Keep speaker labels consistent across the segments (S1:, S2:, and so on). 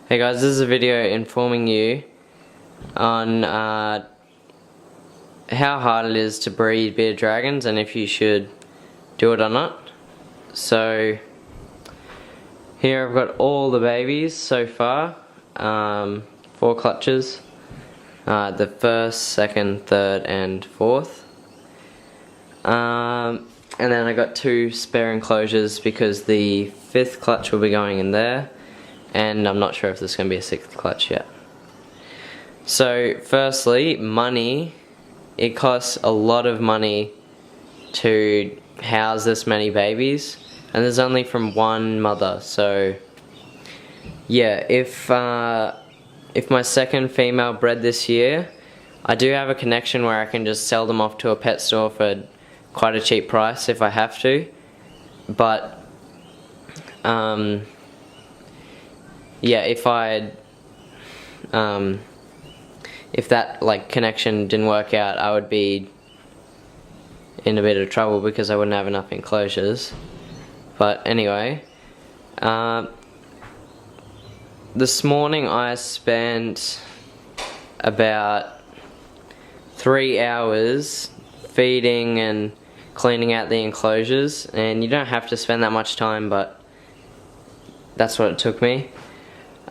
S1: Hey guys, this is a video informing you on how hard it is to breed bearded dragons and if you should do it or not. So here I've got all the babies so far, 4 clutches, the first, second, third and fourth. And then I got 2 spare enclosures because the 5th clutch will be going in there. And I'm not sure if there's going to be a 6th clutch yet. So firstly, money. It costs a lot of money to house this many babies, and there's only from one mother. So yeah, if my second female bred this year, I do have a connection where I can just sell them off to a pet store for quite a cheap price if I have to. But yeah, if that connection didn't work out, I would be in a bit of trouble because I wouldn't have enough enclosures. But anyway, this morning I spent about 3 hours feeding and cleaning out the enclosures, and you don't have to spend that much time, but that's what it took me.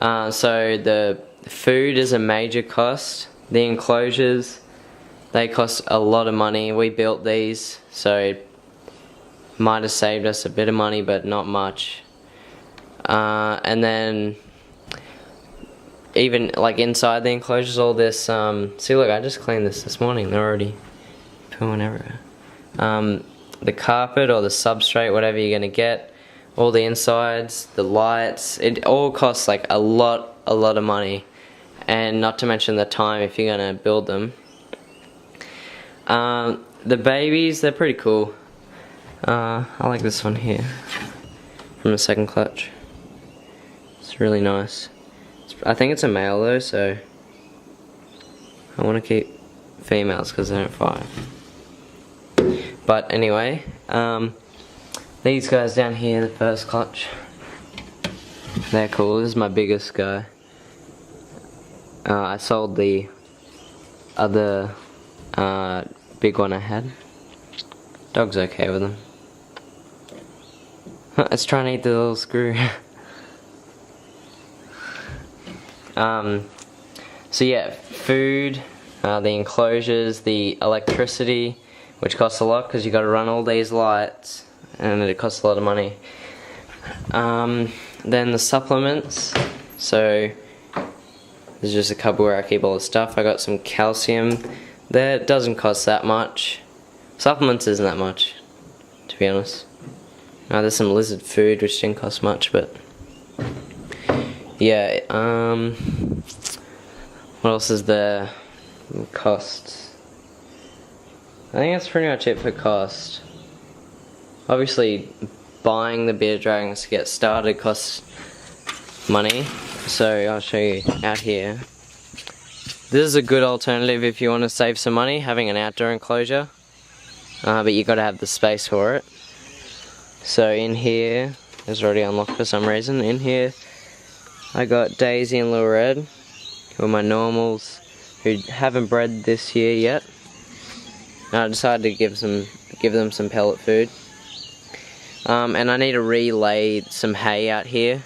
S1: So the food is a major cost. The enclosures, they cost a lot of money. We built these, so it might have saved us a bit of money, but not much. And then even inside the enclosures, all this, see look, I just cleaned this morning, they're already pooing everywhere. The carpet or the substrate, whatever you're gonna get, all the insides, the lights, it all costs a lot of money, and not to mention the time if you're gonna build them. The babies, they're pretty cool. I like this one here from the second clutch. It's really nice. I think it's a male though, so I want to keep females because they don't fight. But anyway, these guys down here, the first clutch, they're cool. This is my biggest guy. I sold the other big one I had. Dog's okay with them. It's trying to eat the little screw. So yeah, food, the enclosures, the electricity, which costs a lot because you got to run all these lights, and it costs a lot of money. Then the supplements. So there's just a cupboard where I keep all the stuff. I got some calcium there. It doesn't cost that much. Supplements isn't that much, to be honest. There's some lizard food which didn't cost much, but yeah. What else is there? Costs. I think that's pretty much it for cost. Obviously, buying the bearded dragons to get started costs money, so I'll show you out here. This is a good alternative if you want to save some money, having an outdoor enclosure, but you got to have the space for it. So in here, it's already unlocked for some reason. In here, I got Daisy and Little Red, who are my normals, who haven't bred this year yet. I decided to give them some pellet food. And I need to relay some hay out here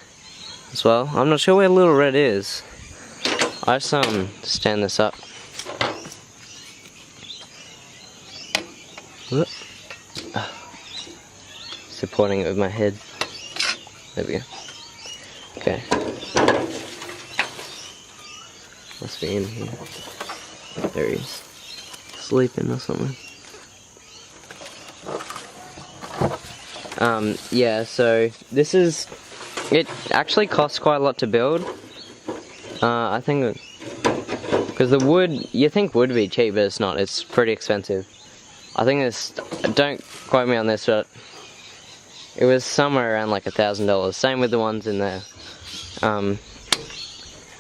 S1: as well. I'm not sure where Little Red is. I just stand this up. Supporting it with my head. There we go. Okay. Must be in here. There he is. Sleeping or something. Yeah, so this is, it actually costs quite a lot to build. I think, because the wood, you think wood would be cheap, but it's not. It's pretty expensive. I think this, don't quote me on this, but it was somewhere around $1,000. Same with the ones in there.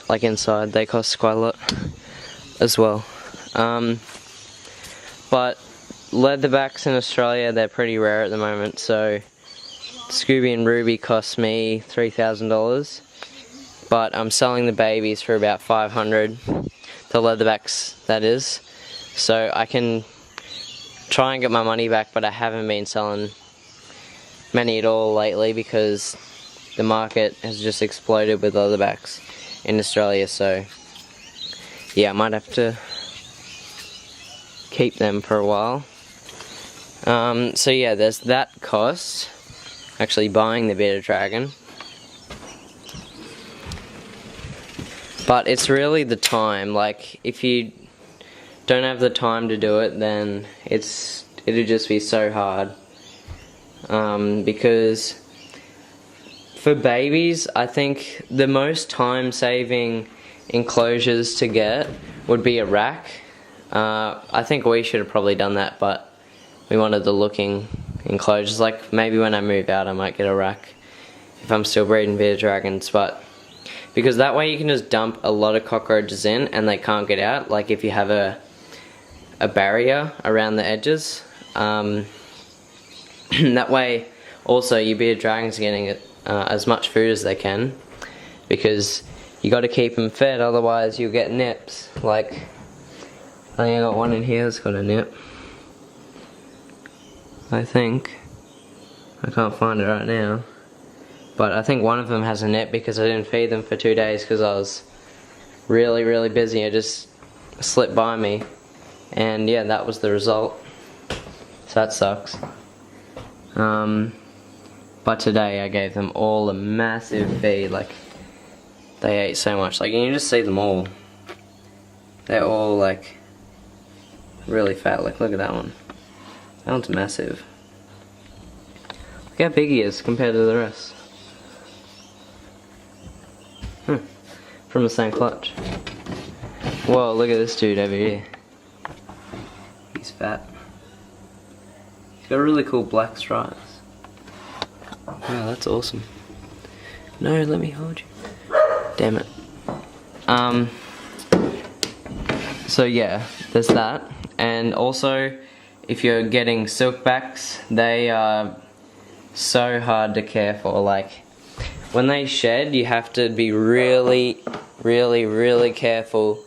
S1: Inside, they cost quite a lot as well. But leatherbacks in Australia, they're pretty rare at the moment, so Scooby and Ruby cost me $3,000. but I'm selling the babies for about 500, the leatherbacks that is, so I can try and get my money back, but I haven't been selling many at all lately because the market has just exploded with leatherbacks in Australia, so yeah, I might have to keep them for a while. So yeah, there's that cost, actually buying the bearded dragon. But it's really the time, like if you don't have the time to do it, then it'll just be so hard. Because for babies, I think the most time saving enclosures to get would be a rack. I think we should have probably done that, but we wanted the looking enclosures. Like maybe when I move out I might get a rack if I'm still breeding bearded dragons, but because that way you can just dump a lot of cockroaches in and they can't get out, like if you have a barrier around the edges. That way also your bearded dragons are getting as much food as they can, because you got to keep them fed, otherwise you'll get nips. Like I think I got one in here that's got a nip, I think. I can't find it right now, but I think one of them has a nip because I didn't feed them for 2 days because I was really busy. It just slipped by me, and yeah, that was the result, so that sucks. But today I gave them all a massive feed. Like they ate so much, like you can just see them all, they're all like really fat. Like look at that one, that one's massive. Look how big he is compared to the rest. From the same clutch. Whoa, look at this dude over here. He's fat. He's got really cool black stripes. Wow, that's awesome. No, let me hold you. Damn it. So yeah, there's that. And also, if you're getting silkbacks, they are so hard to care for. Like when they shed, you have to be really careful,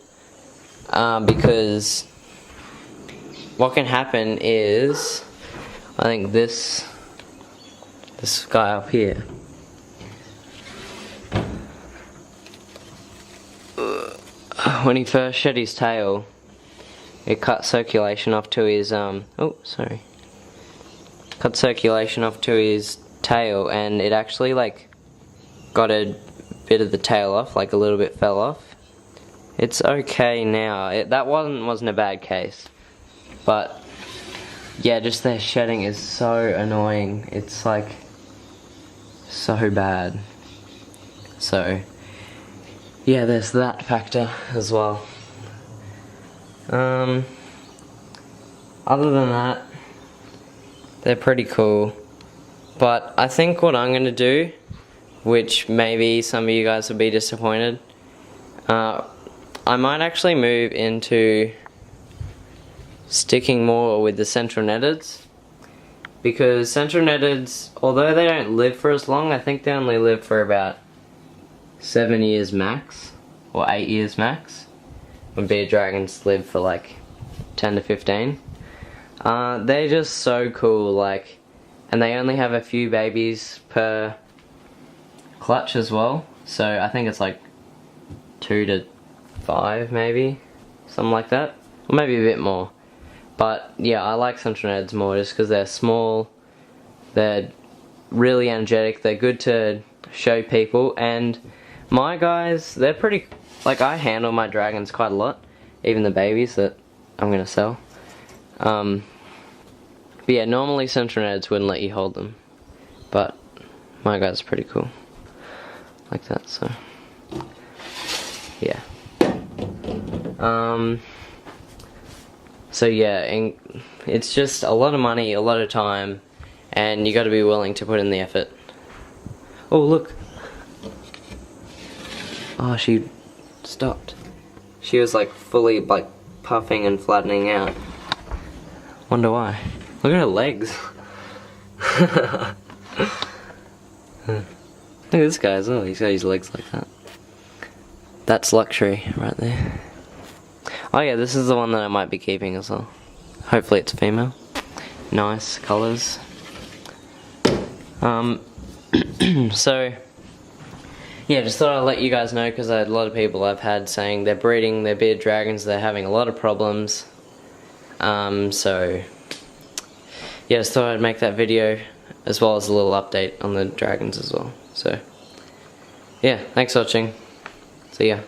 S1: because what can happen is, I think this guy up here, when he first shed his tail, it cut circulation off to his cut circulation off to his tail, and it actually like got a bit of the tail off, like a little bit fell off. It's okay now. That wasn't a bad case, but yeah, just their shedding is so annoying. It's like so bad. So yeah, there's that factor as well. Other than that, they're pretty cool. But I think what I'm gonna do, which maybe some of you guys will be disappointed, I might actually move into sticking more with the central netteds, because central netteds, although they don't live for as long, I think they only live for about 7 years max, or 8 years max, when bearded dragons live for like 10 to 15. They're just so cool, like, and they only have a few babies per clutch as well, so I think it's like 2 to 5 maybe, something like that, or maybe a bit more. But yeah, I like central netteds more just because they're small, they're really energetic, they're good to show people, and my guys, they're pretty, like I handle my dragons quite a lot, even the babies that I'm gonna sell. But yeah, normally central netteds wouldn't let you hold them, but my guys are pretty cool, like that, so yeah. So yeah, and it's just a lot of money, a lot of time, and you got to be willing to put in the effort. Oh look! Oh, she stopped. She was like fully like puffing and flattening out. Wonder why? Look at her legs. Look at this guy as well. He's got his legs like that. That's luxury right there. Oh yeah, this is the one that I might be keeping as well. Hopefully it's a female. Nice colours. So yeah, just thought I'd let you guys know, because I had a lot of people I've had saying they're breeding their bearded dragons, they're having a lot of problems. So yeah, just thought I'd make that video, as well as a little update on the dragons as well. So yeah, thanks for watching. See ya.